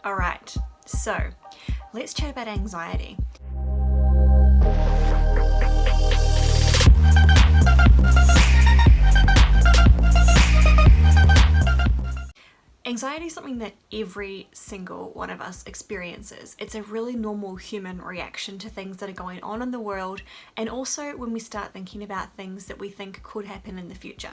All right, so let's chat about anxiety. Anxiety is something that every single one of us experiences. It's a really normal human reaction to things that are going on in the world, and also when we start thinking about things that we think could happen in the future.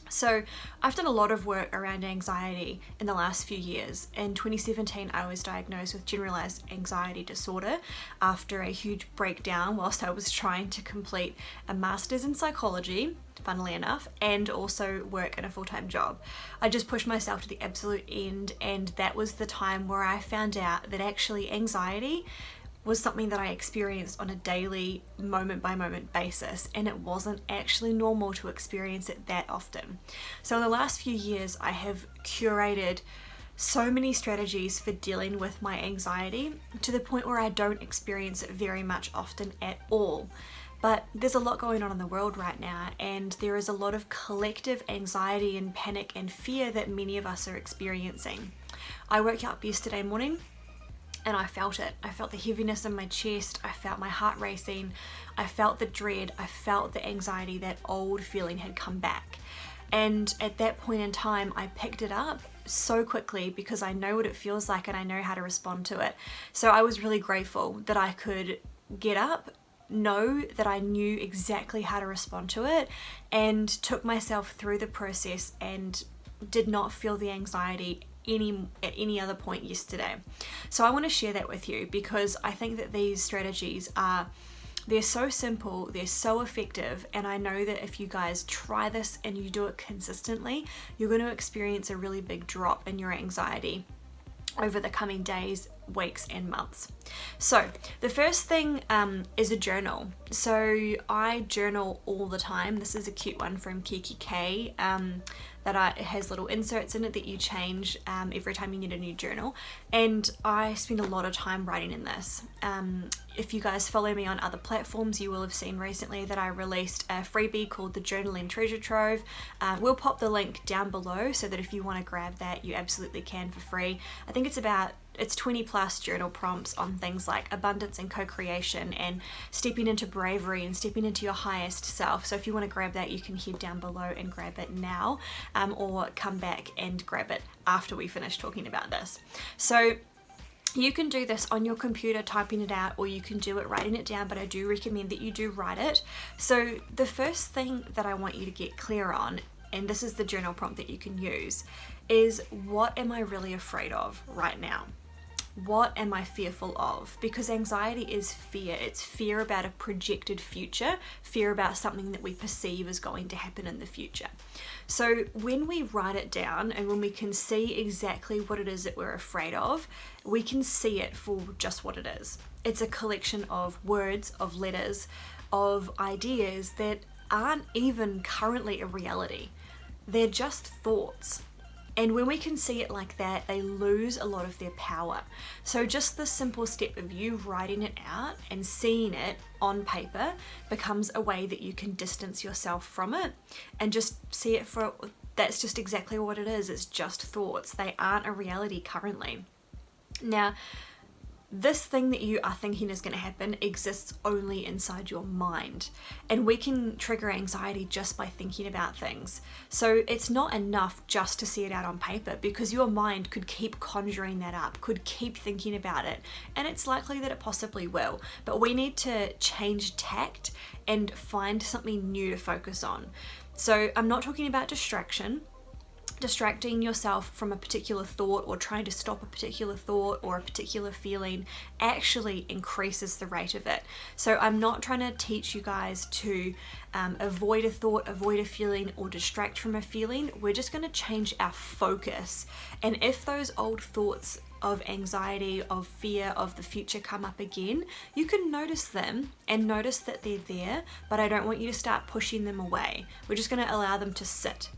So I've done a lot of work around anxiety in the last few years. In 2017, I was diagnosed with generalized anxiety disorder after a huge breakdown whilst I was trying to complete a master's in psychology, funnily enough, and also work in a full-time job. I just pushed myself to the absolute end, and that was the time where I found out that actually anxiety was something that I experienced on a daily, moment-by-moment basis, and it wasn't actually normal to experience it that often. So in the last few years, I have curated so many strategies for dealing with my anxiety to the point where I don't experience it very much often at all. But there's a lot going on in the world right now, and there is a lot of collective anxiety and panic and fear that many of us are experiencing. I woke up yesterday morning and I felt it. I felt the heaviness in my chest. I felt my heart racing. I felt the dread. I felt the anxiety. That old feeling had come back. And at that point in time, I picked it up so quickly because I know what it feels like and I know how to respond to it. So I was really grateful that I could get up, know that I knew exactly how to respond to it, and took myself through the process and did not feel the anxiety at any other point yesterday. So I want to share that with you because I think that these strategies they're so simple, they're so effective, and I know that if you guys try this and you do it consistently, you're going to experience a really big drop in your anxiety over the coming days, weeks and months. So the first thing is a journal. So I journal all the time. This is a cute one from Kiki K it has little inserts in it that you change every time you need a new journal, and I spend a lot of time writing in this. If you guys follow me on other platforms, you will have seen recently that I released a freebie called the Journalling Treasure Trove. We'll pop the link down below so that if you want to grab that, you absolutely can for free. I think it's 20 plus journal prompts on things like abundance and co-creation and stepping into bravery and stepping into your highest self. So if you want to grab that, you can head down below and grab it now, or come back and grab it after we finish talking about this. So you can do this on your computer, typing it out, or you can do it writing it down, but I do recommend that you do write it. So the first thing that I want you to get clear on, and this is the journal prompt that you can use, is what am I really afraid of right now? What am I fearful of? Because anxiety is fear. It's fear about a projected future, fear about something that we perceive is going to happen in the future. So when we write it down and when we can see exactly what it is that we're afraid of, we can see it for just what it is. It's a collection of words, of letters, of ideas that aren't even currently a reality. They're just thoughts. And when we can see it like that, they lose a lot of their power. So just the simple step of you writing it out and seeing it on paper becomes a way that you can distance yourself from it and just see it for, that's just exactly what it is. It's just thoughts. They aren't a reality currently. Now, this thing that you are thinking is going to happen exists only inside your mind, and we can trigger anxiety just by thinking about things. So it's not enough just to see it out on paper, because your mind could keep conjuring that up, could keep thinking about it, and it's likely that it possibly will. But we need to change tact and find something new to focus on. So I'm not talking about distracting yourself from a particular thought or trying to stop a particular thought or a particular feeling actually increases the rate of it. So I'm not trying to teach you guys to avoid a thought, avoid a feeling, or distract from a feeling. We're just going to change our focus. And if those old thoughts of anxiety, of fear, of the future come up again, you can notice them and notice that they're there, but I don't want you to start pushing them away. We're just going to allow them to sit.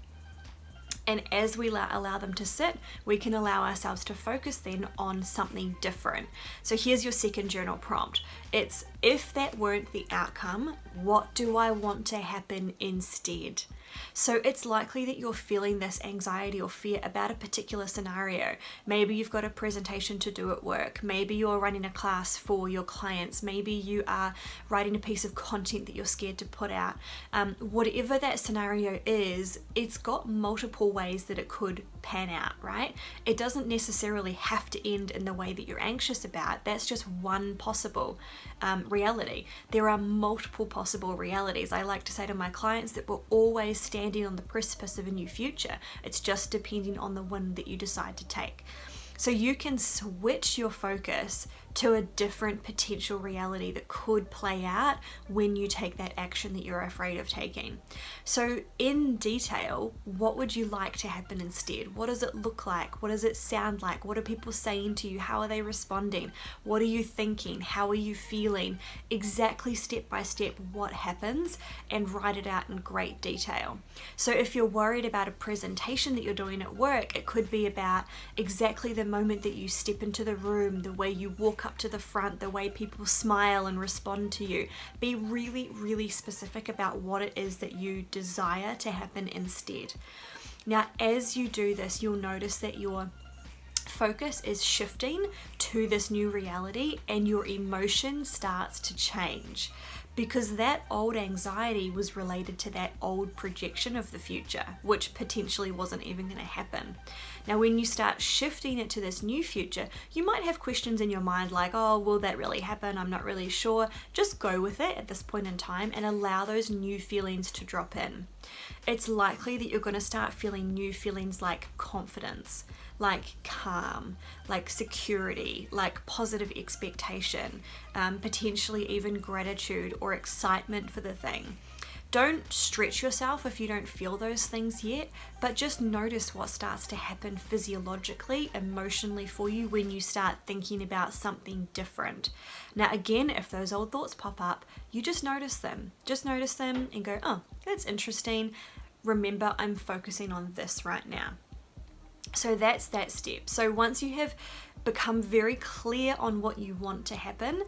And as we allow them to sit, we can allow ourselves to focus then on something different. So here's your second journal prompt. It's if that weren't the outcome, what do I want to happen instead? So it's likely that you're feeling this anxiety or fear about a particular scenario. Maybe you've got a presentation to do at work. Maybe you're running a class for your clients. Maybe you are writing a piece of content that you're scared to put out. Whatever that scenario is, it's got multiple ways that it could pan out, right? It doesn't necessarily have to end in the way that you're anxious about. That's just one possible reality. There are multiple possible realities. I like to say to my clients that we're always standing on the precipice of a new future. It's just depending on the one that you decide to take. So you can switch your focus to a different potential reality that could play out when you take that action that you're afraid of taking. So in detail, what would you like to happen instead? What does it look like? What does it sound like? What are people saying to you? How are they responding? What are you thinking? How are you feeling? Exactly step by step what happens, and write it out in great detail. So if you're worried about a presentation that you're doing at work, it could be about exactly the moment that you step into the room, the way you walk up to the front, the way people smile and respond to you. Be really, really specific about what it is that you desire to happen instead. Now, as you do this, you'll notice that your focus is shifting to this new reality and your emotion starts to change, because that old anxiety was related to that old projection of the future, which potentially wasn't even going to happen. Now, when you start shifting it to this new future, you might have questions in your mind like, oh, will that really happen? I'm not really sure. Just go with it at this point in time and allow those new feelings to drop in. It's likely that you're going to start feeling new feelings like confidence, like calm, like security, like positive expectation, potentially even gratitude or excitement for the thing. Don't stretch yourself if you don't feel those things yet, but just notice what starts to happen physiologically, emotionally for you when you start thinking about something different. Now, again, if those old thoughts pop up, you just notice them. Just notice them and go, oh, that's interesting. Remember, I'm focusing on this right now. So that's that step. So once you have become very clear on what you want to happen,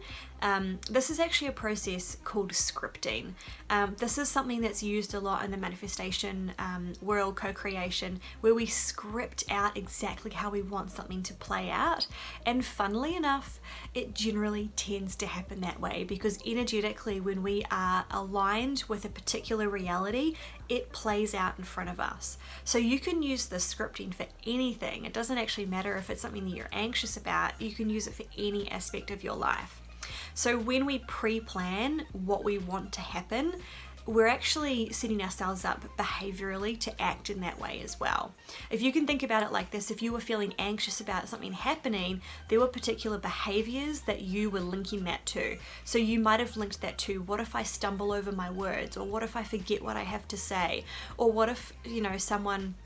this is actually a process called scripting. This is something that's used a lot in the manifestation world, co-creation, where we script out exactly how we want something to play out. And funnily enough, it generally tends to happen that way, because energetically, when we are aligned with a particular reality, it plays out in front of us. So you can use the scripting for anything. It doesn't actually matter if it's something that you're anxious about. You can use it for any aspect of your life. So when we pre-plan what we want to happen, we're actually setting ourselves up behaviorally to act in that way as well. If you can think about it like this, if you were feeling anxious about something happening, there were particular behaviors that you were linking that to. So you might have linked that to, what if I stumble over my words? Or what if I forget what I have to say? Or what if, someone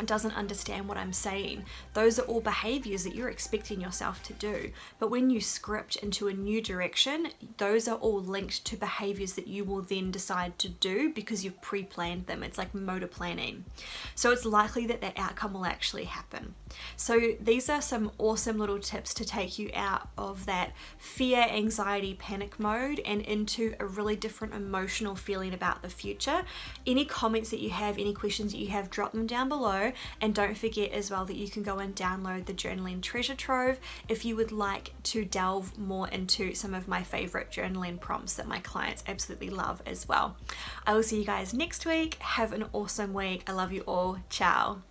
doesn't understand what I'm saying? Those are all behaviors that you're expecting yourself to do. But when you script into a new direction, those are all linked to behaviors that you will then decide to do because you've pre-planned them. It's like motor planning. So it's likely that that outcome will actually happen. So these are some awesome little tips to take you out of that fear, anxiety, panic mode and into a really different emotional feeling about the future. Any comments that you have, any questions that you have, drop them down below. And don't forget as well that you can go and download the Journaling Treasure Trove if you would like to delve more into some of my favorite journaling prompts that my clients absolutely love as well. I will see you guys next week. Have an awesome week. I love you all. Ciao.